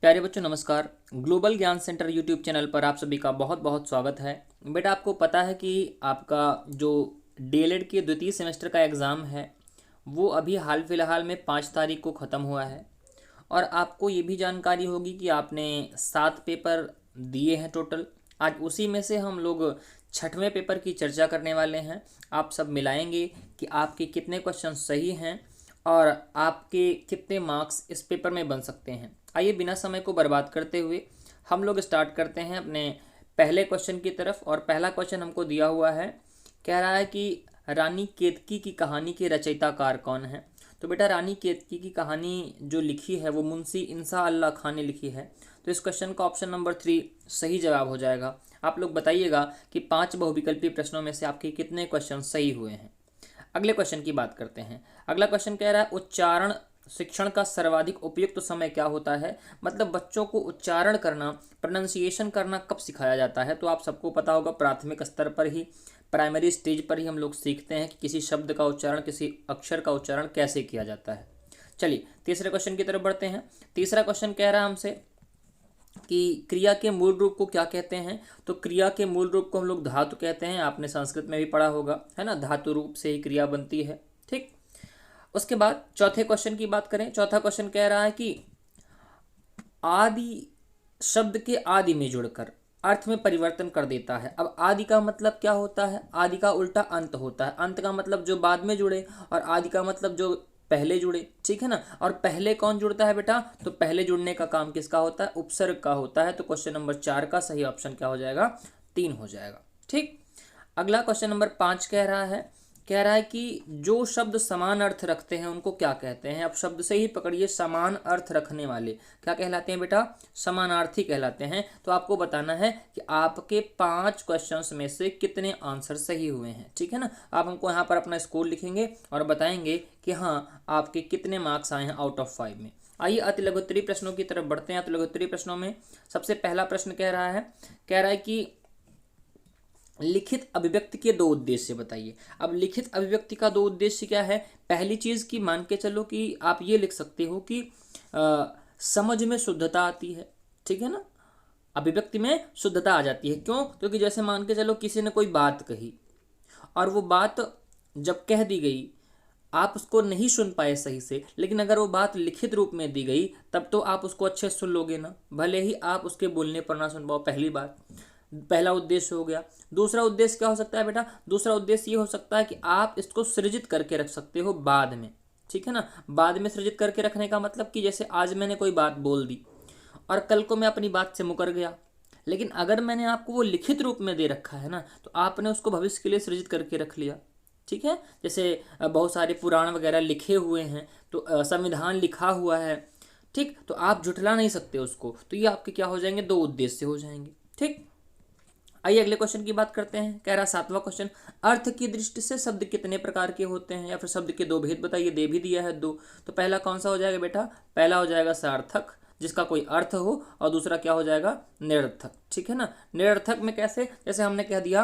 प्यारे बच्चों नमस्कार। ग्लोबल ज्ञान सेंटर यूट्यूब चैनल पर आप सभी का बहुत बहुत स्वागत है। बेटा आपको पता है कि आपका जो डीएलएड के द्वितीय सेमेस्टर का एग्ज़ाम है वो अभी हाल फिलहाल में 5 तारीख को ख़त्म हुआ है। और आपको ये भी जानकारी होगी कि आपने 7 पेपर दिए हैं टोटल। आज उसी में से हम लोग छठवें पेपर की चर्चा करने वाले हैं। आप सब मिलाएंगे कि आपके कितने क्वेश्चन सही हैं और आपके कितने मार्क्स इस पेपर में बन सकते हैं। आइए बिना समय को बर्बाद करते हुए हम लोग स्टार्ट करते हैं अपने पहले क्वेश्चन की तरफ। और पहला क्वेश्चन हमको दिया हुआ है, कह रहा है कि रानी केतकी की कहानी के रचयिताकार कौन है। तो बेटा रानी केतकी की कहानी जो लिखी है वो मुंशी इंसा अल्लाह खान ने लिखी है। तो इस क्वेश्चन का ऑप्शन नंबर 3 सही जवाब हो जाएगा। आप लोग बताइएगा कि 5 बहुविकल्पी प्रश्नों में से आपके कितने क्वेश्चन सही हुए हैं। अगले क्वेश्चन की बात करते हैं। अगला क्वेश्चन कह रहा है उच्चारण शिक्षण का सर्वाधिक उपयुक्त समय क्या होता है। मतलब बच्चों को उच्चारण करना, प्रोनाउंसिएशन करना कब सिखाया जाता है। तो आप सबको पता होगा प्राथमिक स्तर पर ही, प्राइमरी स्टेज पर ही हम लोग सीखते हैं कि किसी शब्द का उच्चारण, किसी अक्षर का उच्चारण कैसे किया जाता है। चलिए तीसरे क्वेश्चन की तरफ बढ़ते हैं। तीसरा क्वेश्चन कह रहा है हमसे कि क्रिया के मूल रूप को क्या कहते हैं। तो क्रिया के मूल रूप को हम लोग धातु कहते हैं। आपने संस्कृत में भी पढ़ा होगा, है ना, धातु रूप से ही क्रिया बनती है। ठीक। उसके बाद चौथे क्वेश्चन की बात करें। चौथा क्वेश्चन कह रहा है कि आदि शब्द के आदि में जुड़कर अर्थ में परिवर्तन कर देता है। अब आदि का मतलब क्या होता है। आदि का उल्टा अंत होता है। अंत का मतलब जो बाद में जुड़े और आदि का मतलब जो पहले जुड़े। ठीक है ना। और पहले कौन जुड़ता है बेटा। तो पहले जुड़ने का काम किसका होता है, उपसर्ग का होता है। तो क्वेश्चन नंबर 4 का सही ऑप्शन क्या हो जाएगा, 3 हो जाएगा। ठीक। अगला क्वेश्चन नंबर 5 कह रहा है कि जो शब्द समान अर्थ रखते हैं उनको क्या कहते हैं। अब शब्द से ही पकड़िए, समान अर्थ रखने वाले क्या कहलाते हैं बेटा, समानार्थी कहलाते हैं। तो आपको बताना है कि आपके 5 क्वेश्चंस में से कितने आंसर सही हुए हैं। ठीक है ना। आप हमको यहाँ पर अपना स्कोर लिखेंगे और बताएंगे कि हाँ आपके कितने मार्क्स आए हैं आउट ऑफ 5 में। आइए अति लघुत्तरीय प्रश्नों की तरफ बढ़ते हैं। अति लघुत्तरीय प्रश्नों में सबसे पहला प्रश्न कह रहा है कि लिखित अभिव्यक्ति के 2 उद्देश्य बताइए। अब लिखित अभिव्यक्ति का 2 उद्देश्य क्या है। पहली चीज की मान के चलो कि आप ये लिख सकते हो कि समझ में शुद्धता आती है। ठीक है ना। अभिव्यक्ति में शुद्धता आ जाती है। क्यों, क्योंकि जैसे मान के चलो किसी ने कोई बात कही और वो बात जब कह दी गई आप उसको नहीं सुन पाए सही से, लेकिन अगर वो बात लिखित रूप में दी गई तब तो आप उसको अच्छे से सुन लोगे ना, भले ही आप उसके बोलने पर ना सुन पाओ। पहली बात, पहला उद्देश्य हो गया। दूसरा उद्देश्य क्या हो सकता है बेटा। दूसरा उद्देश्य ये हो सकता है कि आप इसको सृजित करके रख सकते हो बाद में। ठीक है ना। बाद में सृजित करके रखने का मतलब कि जैसे आज मैंने कोई बात बोल दी और कल को मैं अपनी बात से मुकर गया, लेकिन अगर मैंने आपको वो लिखित रूप में दे रखा है ना तो आपने उसको भविष्य के लिए सृजित करके रख लिया। ठीक है। जैसे बहुत सारे पुराण वगैरह लिखे हुए हैं, तो संविधान लिखा हुआ है। ठीक। तो आप झुठला नहीं सकते उसको। तो ये आपके क्या हो जाएंगे, 2 उद्देश्य हो जाएंगे। ठीक। आइए अगले क्वेश्चन की बात करते हैं। कह रहा 7वां क्वेश्चन, अर्थ की दृष्टि से शब्द कितने प्रकार के होते हैं, या फिर शब्द के 2 भेद बताइए। दे भी दिया है 2। तो पहला कौन सा हो जाएगा बेटा, पहला हो जाएगा सार्थक जिसका कोई अर्थ हो, और दूसरा क्या हो जाएगा, निरर्थक। ठीक है ना। निरर्थक में कैसे, जैसे हमने कह दिया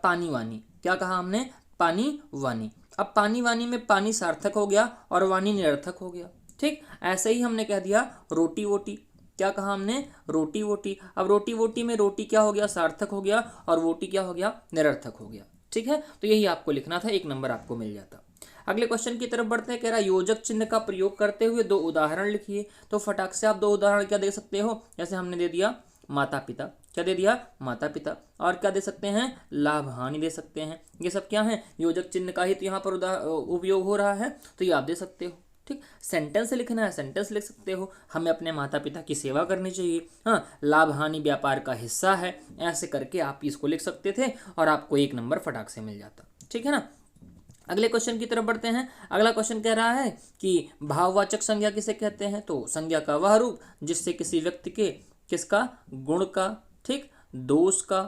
पानी वानी, क्या कहा हमने, पानी वानी। अब पानी वानी में पानी सार्थक हो गया और वानी निरर्थक हो गया। ठीक। ऐसे ही हमने कह दिया रोटी वोटी, क्या कहा हमने, रोटी वोटी। अब रोटी वोटी में रोटी क्या हो गया, सार्थक हो गया, और वोटी क्या हो गया, निरर्थक हो गया। ठीक है। तो यही आपको लिखना था, 1 नंबर आपको मिल जाता। अगले क्वेश्चन की तरफ बढ़ते हैं। कह रहा योजक चिन्ह का प्रयोग करते हुए 2 उदाहरण लिखिए। तो फटाक से आप 2 उदाहरण क्या दे सकते हो। जैसे हमने दे दिया माता पिता, क्या दे दिया, माता पिता। और क्या दे सकते हैं, लाभ हानि दे सकते हैं। ये सब क्या है, योजक चिन्ह का ही तो यहाँ पर उपयोग हो रहा है, तो ये आप दे सकते हो। ठीक। सेंटेंस लिखना है, सेंटेंस लिख सकते हो, हमें अपने माता पिता की सेवा करनी चाहिए। हाँ, लाभ हानि व्यापार का हिस्सा है, ऐसे करके आप इसको लिख सकते थे और आपको 1 नंबर फटाक से मिल जाता। ठीक है ना। अगले क्वेश्चन की तरफ बढ़ते हैं। अगला क्वेश्चन कह रहा है कि भाववाचक संज्ञा किसे कहते हैं। तो संज्ञा का वह रूप जिससे किसी व्यक्ति के किसका, गुण का, ठीक, दोष का,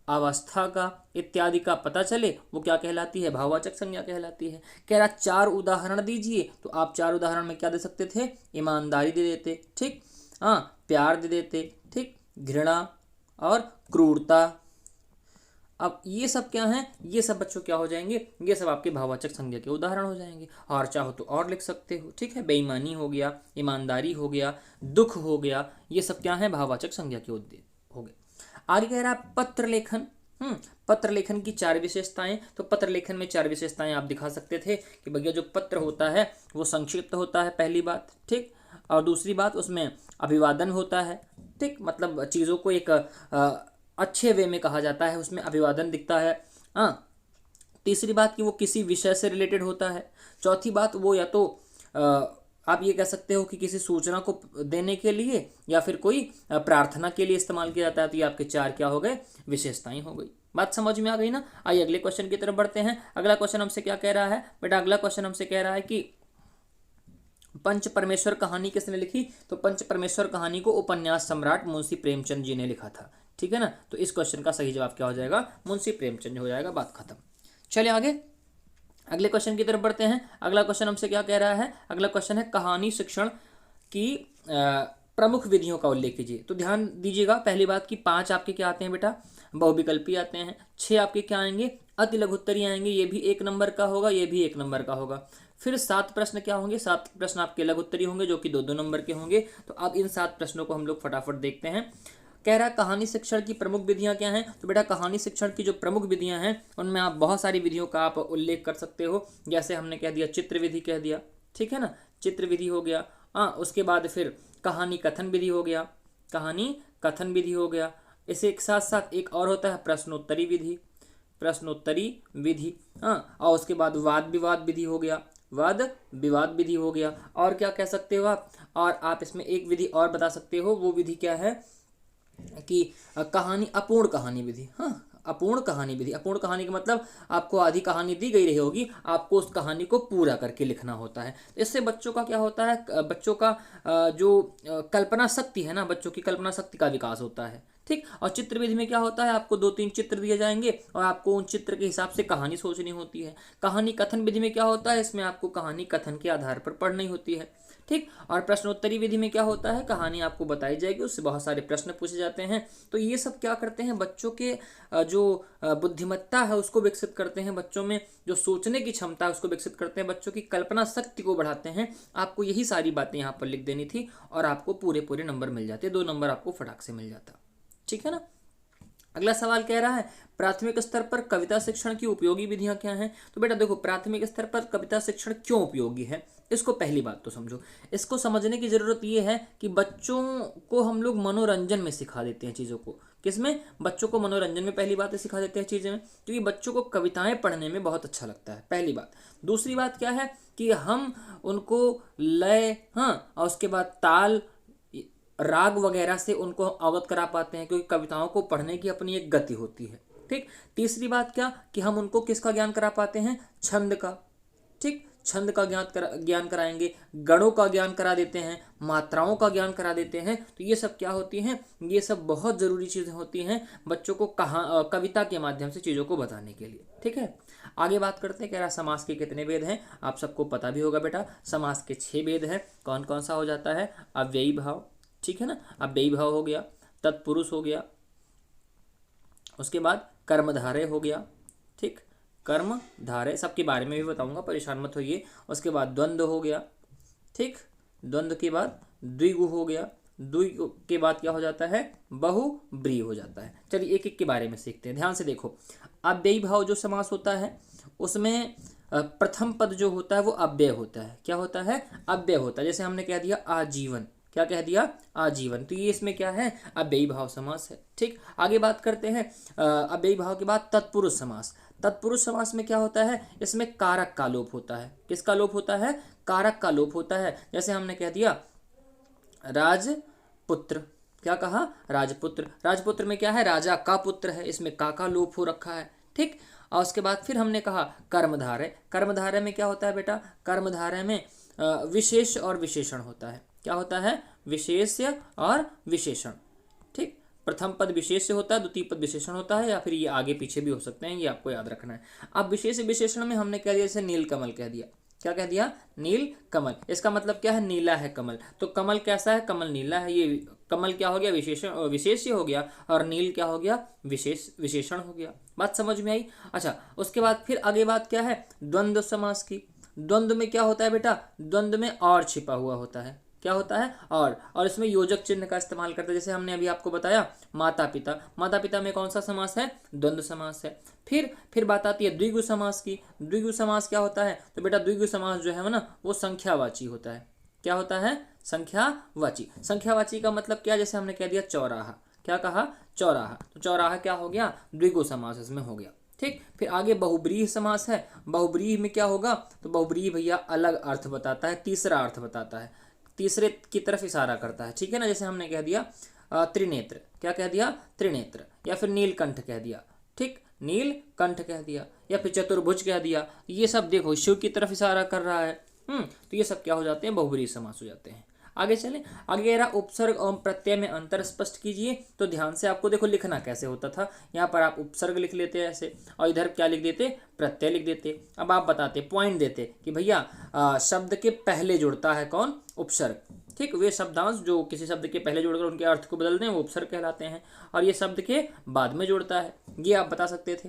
अवस्था का इत्यादि का पता चले, वो क्या कहलाती है, भाववाचक संज्ञा कहलाती है। कह रहा 4 उदाहरण दीजिए। तो आप 4 उदाहरण में क्या दे सकते थे, ईमानदारी दे देते, ठीक, प्यार दे देते, ठीक, घृणा और क्रूरता। अब ये सब क्या हैं, ये सब बच्चों क्या हो जाएंगे, ये सब आपके भाववाचक संज्ञा के उदाहरण हो जाएंगे। और चाहो तो और लिख सकते हो, ठीक है। बेईमानी हो गया, ईमानदारी हो गया, दुख हो गया, ये सब क्या है, भाववाचक संज्ञा के उद्देश्य हो गए। आगे कह रहा है पत्र लेखन। पत्र लेखन की 4 विशेषताएं। तो पत्र लेखन में 4 विशेषताएं आप दिखा सकते थे कि भैया जो पत्र होता है वो संक्षिप्त होता है, पहली बात, ठीक। और दूसरी बात, उसमें अभिवादन होता है, ठीक, मतलब चीज़ों को एक अच्छे वे में कहा जाता है, उसमें अभिवादन दिखता है। हाँ, तीसरी बात कि वो किसी विषय से रिलेटेड होता है। चौथी बात, वो या तो आप ये कह सकते हो कि किसी सूचना को देने के लिए या फिर कोई प्रार्थना के लिए इस्तेमाल किया जाता है। तो ये आपके 4 क्या हो गए, विशेषताएं हो गई। बात समझ में आ गई ना। आइए अगले क्वेश्चन की तरफ बढ़ते हैं। अगला क्वेश्चन हमसे क्या कह रहा है बेटा, अगला क्वेश्चन हमसे कह रहा है कि पंच परमेश्वर कहानी किसने लिखी। तो पंच परमेश्वर कहानी को उपन्यास सम्राट मुंशी प्रेमचंद जी ने लिखा था, ठीक है ना। तो इस क्वेश्चन का सही जवाब क्या हो जाएगा, मुंशी प्रेमचंद हो जाएगा, बात खत्म। चलिए आगे अगले क्वेश्चन की तरफ बढ़ते हैं। अगला क्वेश्चन हमसे क्या कह रहा है, अगला क्वेश्चन है कहानी शिक्षण की प्रमुख विधियों का उल्लेख कीजिए। तो ध्यान दीजिएगा, पहली बात कि 5 आपके क्या आते हैं बेटा, बहुविकल्पी आते हैं। 6 आपके क्या आएंगे, अति लघुत्तरी आएंगे, ये भी 1 नंबर का होगा, ये भी 1 नंबर का होगा। फिर 7 प्रश्न क्या होंगे, 7 प्रश्न आपके लघुत्तरी होंगे जो कि 2-2 नंबर के होंगे। तो अब इन 7 प्रश्नों को हम लोग फटाफट देखते हैं। कह रहा है कहानी शिक्षण की प्रमुख विधियां क्या हैं। तो बेटा कहानी शिक्षण की जो प्रमुख विधियां हैं उनमें आप बहुत सारी विधियों का आप उल्लेख कर सकते हो। जैसे हमने कह दिया चित्र विधि कह दिया, ठीक है ना, चित्र विधि हो गया। हाँ, उसके बाद फिर कहानी कथन विधि हो गया, कहानी कथन विधि हो गया। इसे एक साथ साथ एक और होता है प्रश्नोत्तरी विधि, प्रश्नोत्तरी विधि। हाँ, और उसके बाद वाद विवाद विधि हो गया, वाद विवाद विधि हो गया। और क्या कह सकते हो आप, और आप इसमें एक विधि और बता सकते हो, वो विधि क्या है कि कहानी अपूर्ण कहानी विधि। हाँ, अपूर्ण कहानी विधि, अपूर्ण कहानी का मतलब आपको आधी कहानी दी गई रही होगी, आपको उस कहानी को पूरा करके लिखना होता है। इससे बच्चों का क्या होता है, बच्चों का जो कल्पना शक्ति है ना, बच्चों की कल्पना शक्ति का विकास होता है, ठीक। और चित्र विधि में क्या होता है, आपको 2-3 चित्र दिए जाएंगे और आपको उन चित्र के हिसाब से कहानी सोचनी होती है। कहानी कथन विधि में क्या होता है, इसमें आपको कहानी कथन के आधार पर पढ़नी होती है, ठीक। और प्रश्नोत्तरी विधि में क्या होता है, कहानी आपको बताई जाएगी, उससे बहुत सारे प्रश्न पूछे जाते हैं। तो ये सब क्या करते हैं, बच्चों के जो बुद्धिमत्ता है उसको विकसित करते हैं, बच्चों में जो सोचने की क्षमता है उसको विकसित करते हैं, बच्चों की कल्पना शक्ति को बढ़ाते हैं। आपको यही सारी बातें यहाँ पर लिख देनी थी और आपको पूरे पूरे नंबर मिल जाते, 2 नंबर आपको फटाक से मिल जाता, ठीक है ना। अगला सवाल कह रहा है प्राथमिक स्तर पर कविता शिक्षण की उपयोगी विधियां क्या हैं। तो बेटा देखो, प्राथमिक स्तर पर कविता शिक्षण क्यों उपयोगी है, इसको पहली बात तो समझो। इसको समझने की जरूरत ये है कि बच्चों को हम लोग मनोरंजन में सिखा देते हैं चीज़ों को। किसमें, बच्चों को मनोरंजन में पहली बात सिखा देते हैं चीज़ें में, क्योंकि बच्चों को कविताएं पढ़ने में बहुत अच्छा लगता है, पहली बात। दूसरी बात क्या है कि हम उनको लय, हाँ, और उसके बाद ताल, राग वगैरह से उनको अवगत करा पाते हैं, क्योंकि कविताओं को पढ़ने की अपनी एक गति होती है, ठीक। तीसरी बात क्या कि हम उनको किसका ज्ञान करा पाते हैं, छंद का, ठीक, छंद का ज्ञान कराएंगे, गणों का ज्ञान करा देते हैं, मात्राओं का ज्ञान करा देते हैं। तो ये सब क्या होती हैं, ये सब बहुत ज़रूरी चीज़ें होती हैं बच्चों को कविता के माध्यम से चीज़ों को बताने के लिए, ठीक है। आगे बात करते हैं, कह रहा समास के कितने भेद हैं। आप सबको पता भी होगा बेटा, समास के 6 भेद हैं। कौन कौन सा हो जाता है, अव्ययी भाव, ठीक है ना, अव्ययी भाव हो गया, तत्पुरुष हो गया, उसके बाद कर्मधारय हो गया, ठीक, कर्म धारय, सबके बारे में भी बताऊंगा, परेशान मत होइए। उसके बाद द्वंद्व हो गया, ठीक, द्वंद्व के बाद द्विगु हो गया, द्विगु के बाद क्या हो जाता है, बहुब्रीहि हो जाता है। चलिए एक एक के बारे में सीखते हैं, ध्यान से देखो। अव्ययी भाव जो समास होता है उसमें प्रथम पद जो होता है वो अव्यय होता है। क्या होता है, अव्यय होता है। जैसे हमने कह दिया आजीवन, क्या कह दिया, आजीवन, तो ये इसमें क्या है, अव्ययी भाव समास है, ठीक। आगे बात करते हैं अव्ययी भाव के बाद तत्पुरुष समास। तत्पुरुष समास में क्या होता है, इसमें कारक का लोप होता है। किसका लोप होता है, कारक का लोप होता है। जैसे हमने कह दिया राजपुत्र, क्या कहा, राजपुत्र, राजपुत्र में क्या है, राजा का पुत्र है, इसमें का लोप हो रखा है, ठीक। और उसके बाद फिर हमने कहा कर्मधारय। कर्मधारय में क्या होता है बेटा, कर्मधारय में विशेष और विशेषण होता है। क्या होता है, विशेष्य और विशेषण, ठीक। प्रथम पद विशेष से होता है, द्वितीय पद विशेषण होता है, या फिर ये आगे पीछे भी हो सकते हैं, ये आपको याद रखना है। अब विशेष विशेषण में हमने कह दिया, जैसे नीलकमल कह दिया, क्या कह दिया? नील कमल। इसका मतलब क्या है? नीला है कमल। तो कमल कैसा है? कमल नीला है। ये कमल क्या हो गया? विशेषण, विशेष्य हो गया। और नील क्या हो गया? विशेषण हो गया। बात समझ में आई? अच्छा, उसके बाद फिर आगे बात क्या है? द्वंद्व समास की। द्वंद्व में क्या होता है बेटा? द्वंद्व में और छिपा हुआ होता है। क्या होता है? और इसमें योजक चिन्ह का इस्तेमाल करते हैं। जैसे हमने अभी आपको बताया माता पिता। माता पिता में कौन सा समास है? द्वंद्व समास है। फिर बात आती है द्विगु समास की। द्विगु समास क्या होता है? तो बेटा द्विगु समास जो है ना, वो संख्यावाची होता है। क्या होता है? संख्यावाची। संख्यावाची का मतलब क्या? जैसे हमने कह दिया चौराहा। क्या कहा? चौराहा। तो चौराहा क्या हो गया? द्विगु समास इसमें हो गया। ठीक। फिर आगे बहुब्रीहि समास है। बहुब्रीहि में क्या होगा? तो बहुब्रीहि भैया अलग अर्थ बताता है, तीसरा अर्थ बताता है, तीसरे की तरफ इशारा करता है। ठीक है ना? जैसे हमने कह दिया त्रिनेत्र। क्या कह दिया? त्रिनेत्र। या फिर नीलकंठ कह दिया। ठीक, नीलकंठ कह दिया। या फिर चतुर्भुज कह दिया। ये सब देखो शिव की तरफ इशारा कर रहा है। तो ये सब क्या हो जाते हैं? बहुब्रीहि समास हो जाते हैं। आगे चलें। आगे कह रहा उपसर्ग और प्रत्यय में अंतर स्पष्ट कीजिए। तो ध्यान से आपको देखो लिखना कैसे होता था। यहाँ पर आप उपसर्ग लिख लेते ऐसे, और इधर क्या लिख देते? प्रत्यय लिख देते। अब आप बताते, पॉइंट देते कि भैया शब्द के पहले जुड़ता है कौन? उपसर्ग। ठीक, वे शब्दांश जो किसी शब्द के पहले जोड़कर उनके अर्थ को बदल दें वो उपसर्ग कहलाते हैं। और ये शब्द के बाद में जुड़ता है, ये आप बता सकते थे।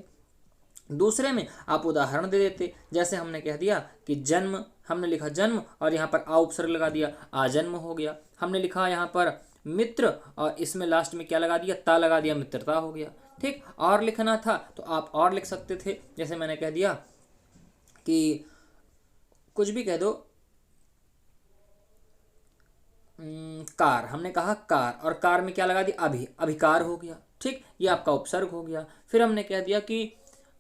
दूसरे में आप उदाहरण दे देते। जैसे हमने कह दिया कि जन्म, हमने लिखा जन्म और यहाँ पर आ उपसर्ग लगा दिया, आजन्म हो गया। हमने लिखा यहाँ पर मित्र और इसमें लास्ट में क्या लगा दिया? ता लगा दिया, मित्रता हो गया। ठीक, और लिखना था तो आप और लिख सकते थे। जैसे मैंने कह दिया कि कुछ भी कह दो, कार, हमने कहा कार, और कार में क्या लगा दिया? अभिकार हो गया। ठीक, ये आपका उपसर्ग हो गया। फिर हमने कह दिया कि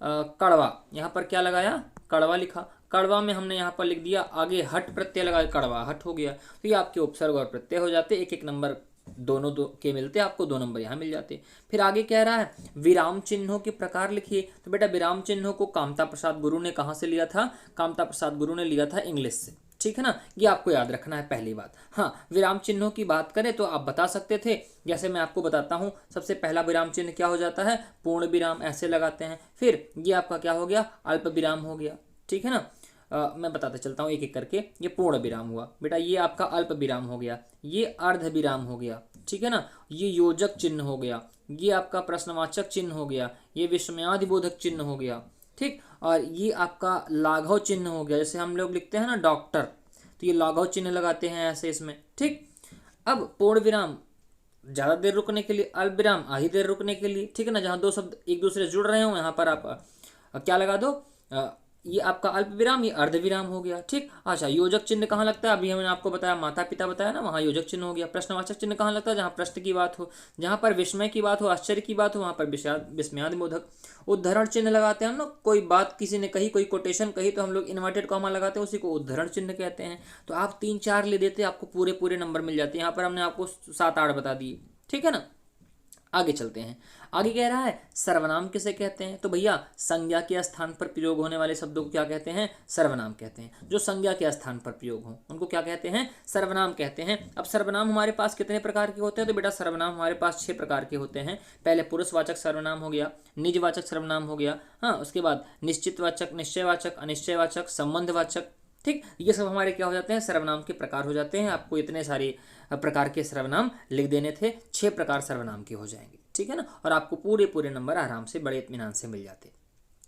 कड़वा, यहाँ पर क्या लगाया? कड़वा लिखा। कड़वा में हमने यहाँ पर लिख दिया आगे हट प्रत्यय लगाया, कड़वा हट हो गया। तो ये आपके उपसर्ग और प्रत्यय हो जाते, एक एक नंबर दोनों दो के मिलते, आपको 2 नंबर यहाँ मिल जाते। फिर आगे कह रहा है विराम चिन्हों के प्रकार लिखिए। तो बेटा विराम चिन्हों को कामता प्रसाद गुरु ने कहाँ से लिया था? कामता प्रसाद गुरु ने लिया था इंग्लिश से। ठीक है ना? ये आपको याद रखना है पहली बात। हाँ, विराम चिन्हों की बात करें तो आप बता सकते थे। जैसे मैं आपको बताता हूँ, सबसे पहला विराम चिन्ह क्या हो जाता है? पूर्ण विराम, ऐसे लगाते हैं। फिर ये आपका क्या हो गया? अल्प विराम हो गया। ठीक है ना? मैं बताते चलता हूँ एक एक करके। ये पूर्ण विराम हुआ बेटा, ये आपका अल्प विराम हो गया, ये अर्ध विराम हो गया। ठीक है ना? ये योजक चिन्ह हो गया, ये आपका प्रश्नवाचक चिन्ह हो गया, ये विस्मयादिबोधक चिन्ह हो गया। ठीक, और ये आपका लाघव चिन्ह हो गया। जैसे हम लोग लिखते हैं ना डॉक्टर, तो ये लाघव चिन्ह लगाते हैं ऐसे इसमें। ठीक, अब पूर्ण विराम ज़्यादा देर रुकने के लिए, अल्प विराम आधी देर रुकने के लिए। ठीक है ना? जहाँ दो शब्द एक दूसरे से जुड़ रहे हो यहाँ पर आप क्या लगा दो? ये आपका अल्प विराम, ये अर्ध विराम हो गया। ठीक, अच्छा योजक चिन्ह कहाँ लगता है? अभी हमने आपको बताया माता पिता बताया ना, वहाँ योजक चिन्ह हो गया। प्रश्नवाचक चिन्ह कहाँ लगता है? जहाँ प्रश्न की बात हो, जहाँ पर विस्मय की बात हो, आश्चर्य की बात हो, वहाँ पर विस्मयादिबोधक। उद्धरण चिन्ह लगाते हैं हम लोग, कोई बात किसी ने कही, कोई कोटेशन कही तो हम लोग इन्वर्टेड कॉमा लगाते हैं, उसी को उद्धरण चिन्ह कहते हैं। तो आप 3-4 ले देते, आपको पूरे पूरे नंबर मिल जाते हैं। यहाँ पर हमने आपको 7-8 बता दिए। ठीक है ना? आगे चलते हैं। आगे कह रहा है सर्वनाम किसे कहते हैं? तो भैया संज्ञा के स्थान पर प्रयोग होने वाले शब्दों को क्या कहते हैं? सर्वनाम कहते हैं। जो संज्ञा के स्थान पर प्रयोग हो उनको क्या कहते हैं? सर्वनाम कहते हैं। अब सर्वनाम हमारे पास कितने प्रकार के होते हैं? तो बेटा सर्वनाम हमारे पास 6 प्रकार के होते हैं। पहले पुरुषवाचक सर्वनाम हो गया, निजवाचक सर्वनाम हो गया, हाँ, उसके बाद निश्चितवाचक, निश्चयवाचक, अनिश्चयवाचक, संबंधवाचक। ठीक, ये सब हमारे क्या हो जाते हैं? सर्वनाम के प्रकार हो जाते हैं। आपको इतने सारे प्रकार के सर्वनाम लिख देने थे, 6 प्रकार सर्वनाम के हो जाएंगे। ठीक है ना? और आपको पूरे पूरे नंबर आराम से बड़े इत्मीनान से मिल जाते।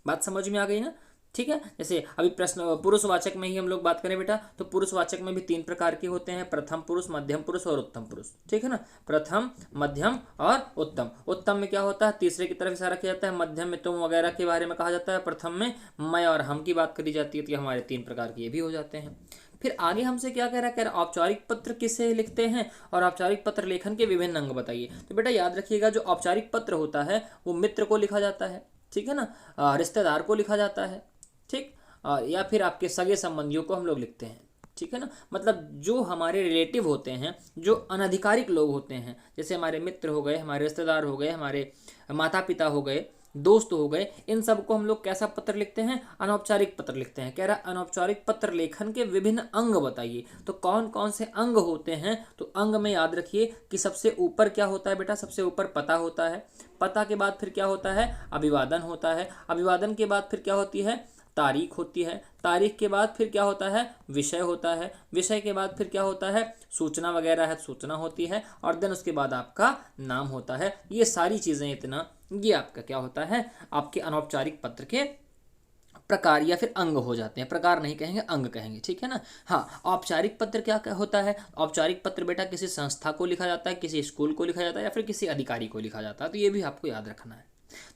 बात समझ में आ गई ना? ठीक है। जैसे अभी प्रश्न पुरुषवाचक में ही हम लोग बात करें बेटा, तो पुरुषवाचक में भी 3 प्रकार के होते हैं, प्रथम पुरुष, मध्यम पुरुष और उत्तम पुरुष। ठीक है ना? प्रथम, मध्यम और उत्तम। उत्तम में क्या होता है? तीसरे की तरफ इशारा किया जाता है। मध्यम में तुम वगैरह के बारे में कहा जाता है। प्रथम में मैं और हम की बात करी जाती है। तो हमारे 3 प्रकार के ये भी हो जाते हैं। फिर आगे हमसे क्या कह रहा है? औपचारिक पत्र किसे लिखते हैं और औपचारिक पत्र लेखन के विभिन्न अंग बताइए। तो बेटा याद रखिएगा, जो औपचारिक पत्र होता है वो मित्र को लिखा जाता है। ठीक है ना? रिश्तेदार को लिखा जाता है। ठीक, या फिर आपके सगे संबंधियों को हम लोग लिखते हैं। ठीक है ना? मतलब जो हमारे रिलेटिव होते हैं, जो अनधिकारिक लोग होते हैं, जैसे हमारे मित्र हो गए, हमारे रिश्तेदार हो गए, हमारे माता पिता हो गए, दोस्त हो गए, इन सब को हम लोग कैसा पत्र लिखते हैं? अनौपचारिक पत्र लिखते हैं। कह रहा अनौपचारिक पत्र लेखन के विभिन्न अंग बताइए। तो कौन कौन से अंग होते हैं? तो अंग में याद रखिए कि सबसे ऊपर क्या होता है बेटा? सबसे ऊपर पता होता है। पता के बाद फिर क्या होता है? अभिवादन होता है। अभिवादन के बाद फिर क्या होती है? तारीख होती है, तारीख के बाद फिर क्या होता है, विषय होता है, विषय के बाद फिर क्या होता है, सूचना वगैरह है, सूचना होती है, और देन उसके बाद आपका नाम होता है। ये सारी चीज़ें इतना, ये आपका क्या होता है, आपके अनौपचारिक पत्र के प्रकार या फिर अंग हो जाते हैं। प्रकार नहीं कहेंगे, अंग कहेंगे, ठीक है ना। हाँ, औपचारिक पत्र क्या क्या होता है, औपचारिक पत्र बेटा किसी संस्था को लिखा जाता है, किसी स्कूल को लिखा जाता है, या फिर किसी अधिकारी को लिखा जाता है। तो ये भी आपको याद रखना है।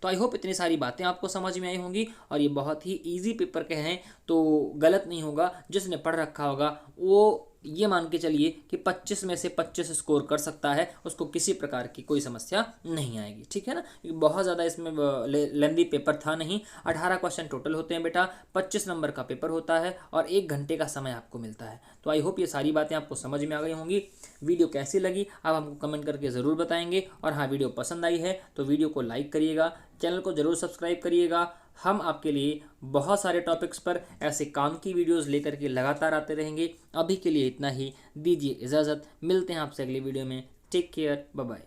तो आई होप इतनी सारी बातें आपको समझ में आई होंगी, और ये बहुत ही ईजी पेपर के हैं, तो गलत नहीं होगा। जिसने पढ़ रखा होगा वो ये मान के चलिए कि 25 में से 25 स्कोर कर सकता है, उसको किसी प्रकार की कोई समस्या नहीं आएगी, ठीक है ना। बहुत ज़्यादा इसमें लेंदी पेपर था नहीं। 18 क्वेश्चन टोटल होते हैं बेटा, 25 नंबर का पेपर होता है, और 1 घंटे का समय आपको मिलता है। तो आई होप ये सारी बातें आपको समझ में आ गई होंगी। वीडियो कैसी लगी आप हमको कमेंट करके ज़रूर बताएंगे, और हाँ, वीडियो पसंद आई है तो वीडियो को लाइक करिएगा, चैनल को ज़रूर सब्सक्राइब करिएगा। हम आपके लिए बहुत सारे टॉपिक्स पर ऐसे काम की वीडियोस लेकर के लगातार आते रहेंगे। अभी के लिए इतना ही, दीजिए इजाज़त, मिलते हैं आपसे अगली वीडियो में। Take care, bye bye.